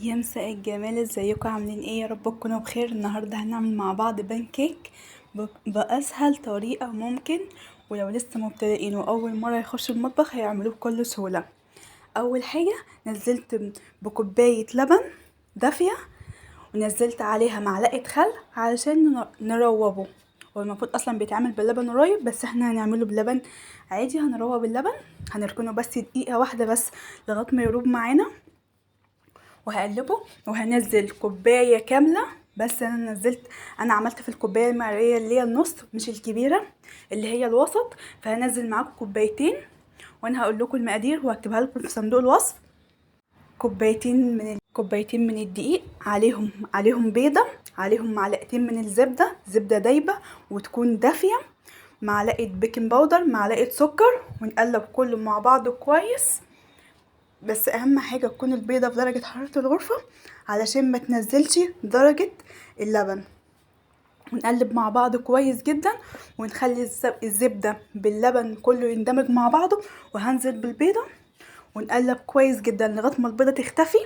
يا مساء الجمال، ازيكم عاملين ايه؟ يا رب تكونوا بخير. النهارده هنعمل مع بعض بانكيك باسهل طريقه ممكن، ولو لسه مبتدئين واول مره يخشوا المطبخ هيعملوه بكل سهوله. اول حاجه نزلت بكوبايه لبن دافيه، ونزلت عليها معلقه خل علشان نروبه. هو المفروض اصلا بيتعمل باللبن رايب، بس احنا هنعمله بلبن عادي. هنروب اللبن، هنركنه بس دقيقه واحده بس لغايه ما يروب معانا، وهقلبه. وهنزل كوبايه كامله، بس انا عملت في الكوبايه المعياريه اللي هي النص مش الكبيره، اللي هي الوسط. فهنزل معاكم كوبايتين، وانا هقول لكم المقادير وهكتبها لكم في صندوق الوصف. كوبايتين من الدقيق، عليهم بيضه، عليهم معلقتين من زبده دايبه وتكون دافيه، معلقه بيكنج باودر، معلقه سكر، ونقلب كله مع بعض كويس. بس اهم حاجه تكون البيضه في درجه حراره الغرفه علشان ما تنزلش درجه اللبن. ونقلب مع بعض كويس جدا، ونخلي الزبده باللبن كله يندمج مع بعضه. وهنزل بالبيضه ونقلب كويس جدا لغايه ما البيضه تختفي.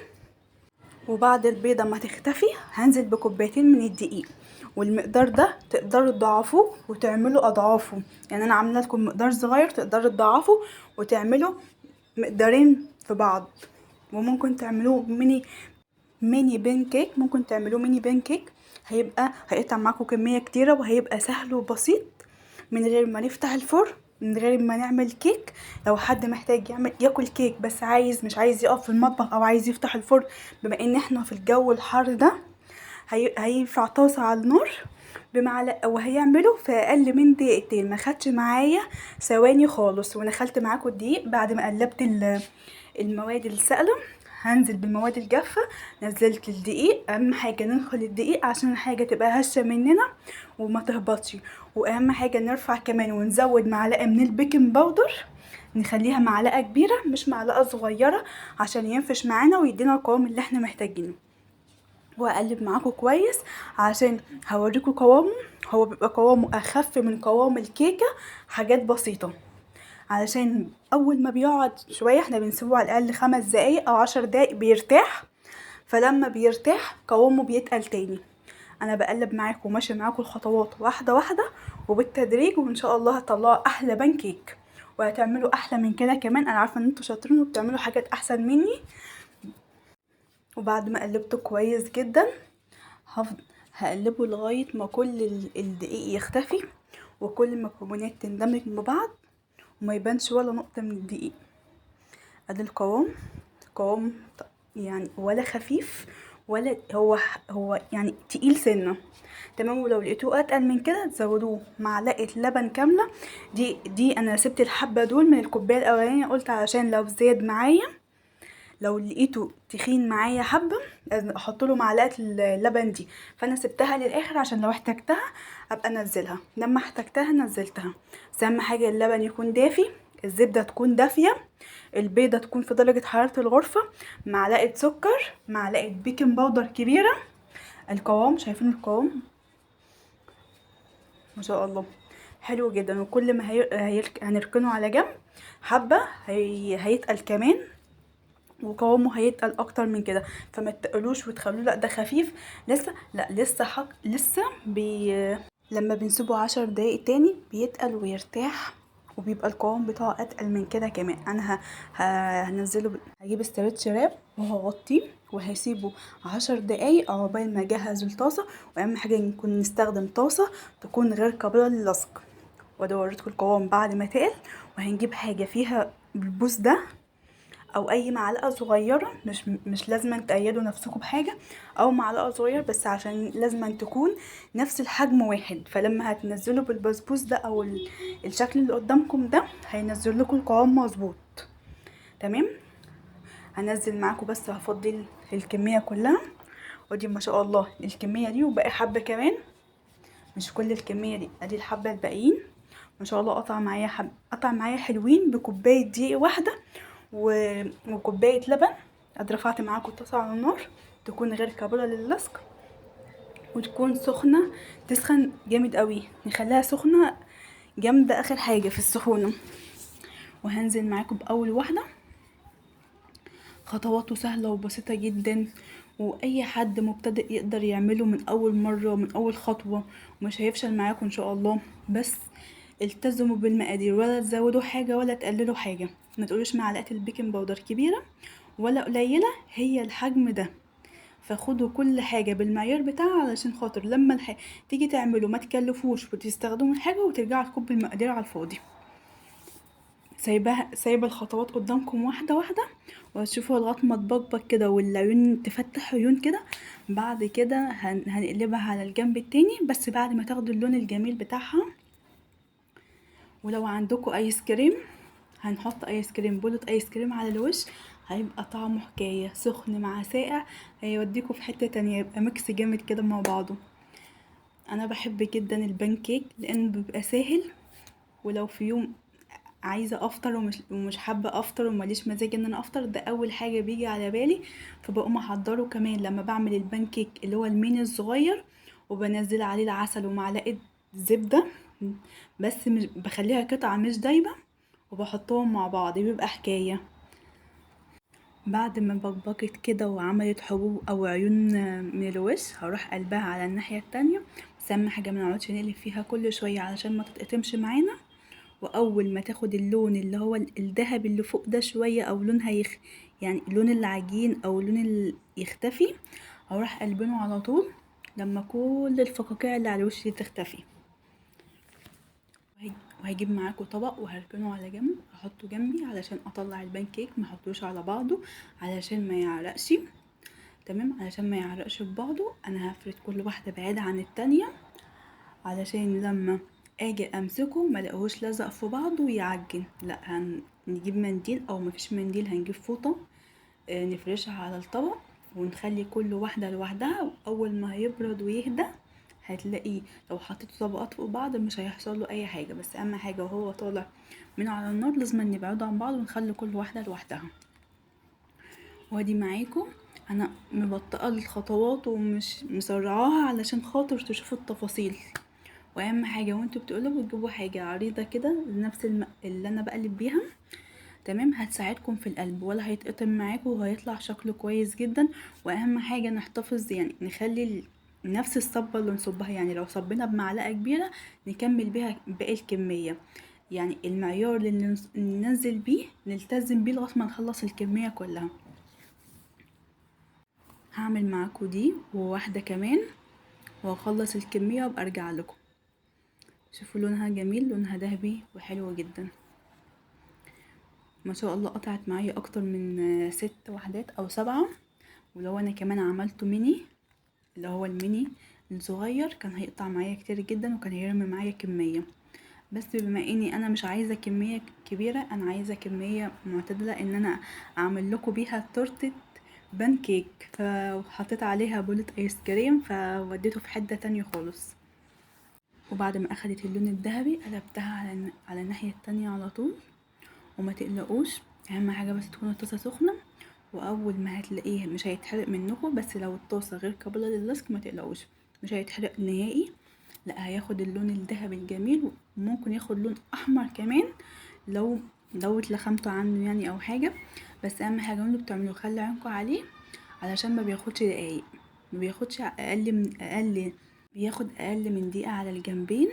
وبعد البيضه ما تختفي هنزل بكوبايتين من الدقيق، والمقدار ده تقدروا تضاعفوه وتعملوا اضعافه. يعني انا عامله لكم مقدار صغير، تقدروا تضاعفوا وتعملوا مقدارين في بعض. وممكن تعملوه ميني بانكيك، ممكن تعملوه ميني بانكيك. هيقطع معاكم كمية كتيرة، وهيبقى سهل وبسيط من غير ما نفتح الفرن، من غير ما نعمل كيك. لو حد محتاج ياكل كيك بس مش عايز يقف في المطبخ او عايز يفتح الفرن، بما ان احنا في الجو الحار ده، هينفع طاسة على النار بمعلقة وهيعمله في اقل من دقيقتين. ما خدش معايا ثواني خالص. ونخلت معاكم الدقيق بعد ما قلبت المواد السائلة. هنزل بالمواد الجافة، نزلت الدقيق. اهم حاجة ننخل الدقيق عشان الحاجة تبقى هشة مننا وما تهبطش. واهم حاجة نرفع كمان ونزود معلقة من البيكنج باودر، نخليها معلقة كبيرة مش معلقة صغيرة عشان ينفش معانا ويدينا القوام اللي احنا محتاجينه. واقلب معاكم كويس عشان هوريكم قوامه. هو بيبقى قوامه اخف من قوام الكيكة، حاجات بسيطة. علشان اول ما بيقعد شويه احنا بنسيبه على الاقل 5 دقايق او 10 دقايق بيرتاح. فلما بيرتاح قوامه بيتقل تاني. انا بقلب معاكم وماشي معاكم الخطوات واحده واحده وبالتدريج، وان شاء الله هتطلعوا احلى بانكيك، وهتعملوا احلى من كده كمان. انا عارفه ان انتوا شاطرين وبتعملوا حاجات احسن مني. وبعد ما قلبته كويس جدا هقلبه لغايه ما كل الدقيق يختفي وكل المكونات تندمج ببعض وما يبانش ولا نقطه من الدقيق. ادي القوام يعني ولا خفيف ولا هو يعني تقيل سنه. تمام. ولو لقيتوه اتقل من كده تزودوه معلقه لبن كامله. دي انا سبت الحبه دول من الكوبايه الاولانيه، قلت علشان لو زاد معايا، لو لقيته تخين معايا حبه احط له معلقه اللبن دي. فانا سبتها للاخر عشان لو احتجتها ابقى انزلها. لما احتجتها نزلتها. بس اهم حاجه اللبن يكون دافي، الزبده تكون دافيه، البيضه تكون في درجه حراره الغرفه، معلقه سكر، معلقه بيكنج باودر كبيره. القوام، شايفين القوام؟ ما شاء الله حلو جدا. وكل ما هنركنه على جنب حبه هيتقل كمان، وقوامه هيتقل اكتر من كده. فما تقلوش وتخلوه لا ده خفيف لسه، لا لسه لسه لما بنسيبه 10 دقايق تاني بيتقل ويرتاح، وبيبقى القوام بتاعه اتقل من كده كمان. انا هنزله هجيب استرتش راب وهغطيه وهسيبه 10 دقايق عقبال ما اجهز الطاسه. واهم حاجه نكون نستخدم طاسه تكون غير قابله للصق. وده وريتكم القوام بعد ما تقل. وهنجيب حاجه فيها البوس ده او اي معلقه صغيره، مش لازم تقيدوا نفسكم بحاجه، او معلقه صغيره بس عشان لازم تكون نفس الحجم واحد. فلما هتنزلوا بالبسبوس ده او الشكل اللي قدامكم ده هينزل لكم القوام مظبوط. تمام. هنزل معاكم بس هفضي الكميه كلها. ودي ما شاء الله الكميه دي وباقي حبه كمان، مش كل الكميه دي، ادي الحبه الباقيين. ما شاء الله قطع معايا حلوين بكوبايه دقيق واحده وكوبايه لبن. رفعت معاكم الطاسه على النار تكون غير قابله للصق، وتكون سخنه، تسخن جامد قوي. نخليها سخنه جامده اخر حاجه في السخونه. وهنزل معاكم باول واحده خطواته سهلة وبسيطة جدا، واي حد مبتدئ يقدر يعمله من اول مرة، من اول خطوة، ومش هيفشل معاكم ان شاء الله. بس التزموا بالمقادير، ولا تزودوا حاجة ولا تقللوا حاجة. ما تقولوش معلقة البيكنج باودر كبيرة ولا قليلة، هي الحجم ده. فخدوا كل حاجة بالمعيار بتاعها، علشان خاطر لما تيجي تعملوا ما تكلفوش وتستخدموا الحاجة وترجعوا تكبوا المقادير على الفاضي. سايبة الخطوات قدامكم واحدة واحدة، وهتشوفوا لغاية ما تبقبق كده والعيون تفتح عيون كده. بعد كده هنقلبها على الجنب التاني، بس بعد ما تاخدوا اللون الجميل بتاعها. ولو عندكم ايس كريم، هنحط ايس كريم، بولة ايس كريم على الوش، هيبقى طعمه حكاية، سخن مع ساقع، هيوديكوا في حتة تانية، يبقى ميكس جامد كده مع بعضه. انا بحب جدا البانكيك لانه بيبقى سهل. ولو في يوم عايزة افطر ومش حابة افطر ومليش مزاج ان انا افطر، ده اول حاجة بيجي على بالي. فبقوم احضره كمان لما بعمل البانكيك اللي هو الميني الصغير، وبنزل عليه العسل ومعلقة زبدة، بس مش بخليها قطعة مش دايبة، وبحطهم مع بعض بيبقى حكاية. بعد ما بقبقت كده وعملت حبوب او عيون من الوش، هروح قلبها على الناحية التانية. بس اهم حاجة ما نقعدش نقلب فيها كل شوية علشان ما تتقطمش معانا. واول ما تاخد اللون اللي هو الذهبي اللي فوق ده شوية، او لونها يعني لون العجين او لون يختفي، هروح قلبينه على طول لما كل الفقاقيع اللي على الوش دي تختفي. وهجيب معاكم طبق وهركنه على جنب، احطه جنبي علشان اطلع البانكيك ما احطوش على بعضه علشان ما يعرقش. تمام، علشان ما يعرقش ببعضه. انا هفرد كل واحده بعيده عن التانية، علشان لما اجي امسكه ما الاقيهوش لزق في بعضه ويعجن. لا، نجيب منديل، او مفيش منديل هنجيب فوطه، نفرشها على الطبق، ونخلي كل واحده لوحدها. واول ما يبرد ويهدى هتلاقيه، لو حطيته طبقات فوق بعض مش هيحصل له اي حاجه. بس اهم حاجه وهو طالع من على النار لازم نبعده عن بعض ونخلي كل واحده لوحدها. وادي معاكم انا مبطئه الخطوات ومش مسرعاها علشان خاطر تشوفوا التفاصيل. واهم حاجه وانتوا بتقلبوا تجيبوا حاجه عريضه كده نفس اللي انا بقلب بيها. تمام، هتساعدكم في القلب ولا هيتقطم معاكم، وهيطلع شكله كويس جدا. واهم حاجه نحتفظ، يعني نخلي نفس الصبة اللي نصبها. يعني لو صبينا بمعلقه كبيره نكمل بيها باقي الكميه. يعني المعيار اللي ننزل بيه نلتزم بيه لغايه ما نخلص الكميه كلها. هعمل معاكم دي وواحده كمان وهخلص الكميه وابقى ارجع لكم. شوفوا لونها جميل، لونها ذهبي وحلو جدا ما شاء الله. قطعت معايا اكتر من 6 وحدات او 7. ولو انا كمان عملته ميني، اللي هو الميني الصغير، كان هيقطع معايا كتير جدا وكان هيرمي معايا كمية. بس بما اني انا مش عايزة كمية كبيرة، انا عايزة كمية معتدلة ان انا اعمل لكم بيها تورتة بانكيك. فحطيت عليها بولة ايس كريم فوديته في حتة تانية خالص. وبعد ما اخدت اللون الذهبي قلبتها على الناحية التانية على طول. وما تقلقوش، اهم حاجه بس تكون الطاسه سخنه. واول ما هتلاقيه مش هيتحرق منكم، بس لو الطاسه غير قابله للصق ما تقلقوش، مش هيتحرق نهائي. لا، هياخد اللون الذهبي الجميل، وممكن ياخد لون احمر كمان لو اتلخمتوا عنه يعني او حاجه. بس اهم حاجه وانتوا بتعملوه خلي عينكم عليه، علشان ما بياخدش دقايق، ما بياخدش بياخد اقل من دقيقه على الجنبين.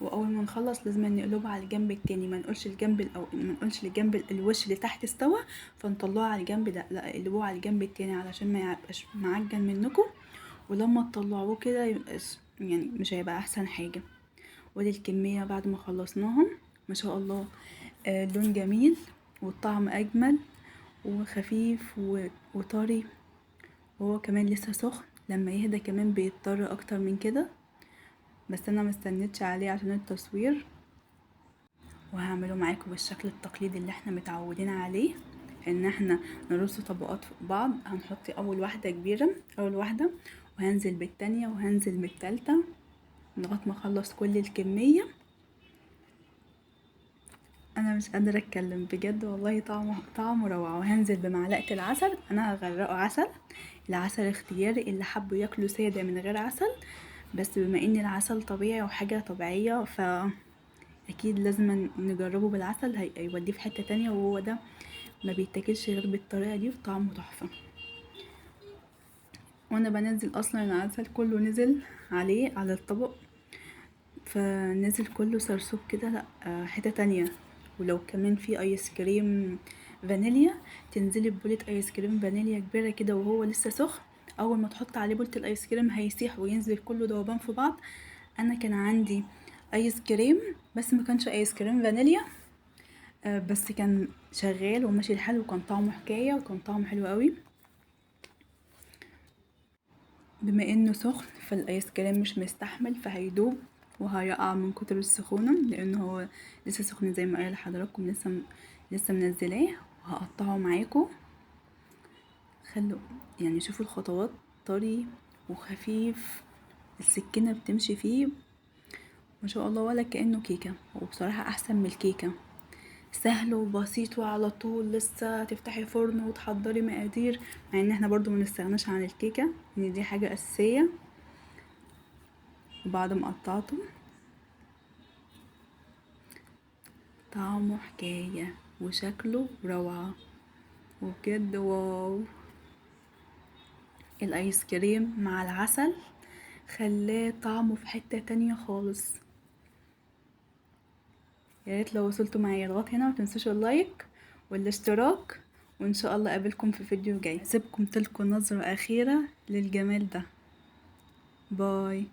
واول ما نخلص لازم نقلبه على الجنب التاني، ما نقولش الجنب الوش اللي تحت استوى فنطلعه على الجنب، لا قلبوه على الجنب التاني علشان ما يبقاش معجن منكم. ولما تطلعوه كده يبقاش يعني مش هيبقى احسن حاجه. ودي الكميه بعد ما خلصناهم ما شاء الله. لون جميل والطعم اجمل وخفيف وطري، وهو كمان لسه سخن. لما يهدى كمان بيضطر اكتر من كده، بس انا مستنيتش عليه عشان التصوير. وهعمله معاكم بالشكل التقليدي اللي احنا متعودين عليه، ان احنا نرص طبقات فوق بعض. هنحط اول واحدة كبيرة، اول واحدة، وهنزل بالتانية وهنزل بالتالتة لغاية ما اخلص كل الكمية. انا مش قادرة اتكلم بجد والله، طعمه روعة. وهنزل بمعلقة العسل، انا هغرقه عسل. العسل اختياري، اللي حبوا ياكلوا سادة من غير عسل. بس بما ان العسل طبيعي وحاجة طبيعية اكيد لازم نجربه بالعسل، هيوديه في حتة تانية. وهو ده ما بيتاكلش غير بالطريقه دي وطعمه تحفه. وانا بنزل اصلا العسل كله نزل عليه على الطبق، فنزل كله سرسوب كده، لا حتة تانية. ولو كمان في ايس كريم فانيليا، تنزلي ببولة ايس كريم فانيليا كبيرة كده وهو لسه سخن، اول ما تحط عليه بولة الايس كريم هيسيح وينزل كله ذوبان في بعض. انا كان عندي ايس كريم بس ما كانش ايس كريم فانيليا، بس كان شغال وماشي الحال وكان طعمه حكاية وكان طعمه حلو قوي. بما انه سخن فالايس كريم مش مستحمل فهيدوب وهيقع من كتر السخونة، لانه هو لسه سخن زي ما قال لحضراتكم، لسه منزلاه وهقطعه معاكم. خلوا يعني شوفوا الخطوات، طري وخفيف، السكينة بتمشي فيه ما شاء الله ولا كأنه كيكة. وبصراحة احسن من الكيكة، سهل وبسيط وعلى طول لسه تفتحي فرن وتحضري مقادير، مع ان احنا برضو منستغناش عن الكيكة ان دي حاجة اساسية. وبعد ما قطعته طعمه حكاية وشكله روعة وبجد واو. الايس كريم مع العسل خلاه طعمه في حتة تانية خالص. يا ريت لو وصلتوا معايا اضغط هنا متنسوش اللايك والاشتراك، وان شاء الله اقابلكم في فيديو جاي. سيبكم تلكم نظرة اخيرة للجمال ده. باي.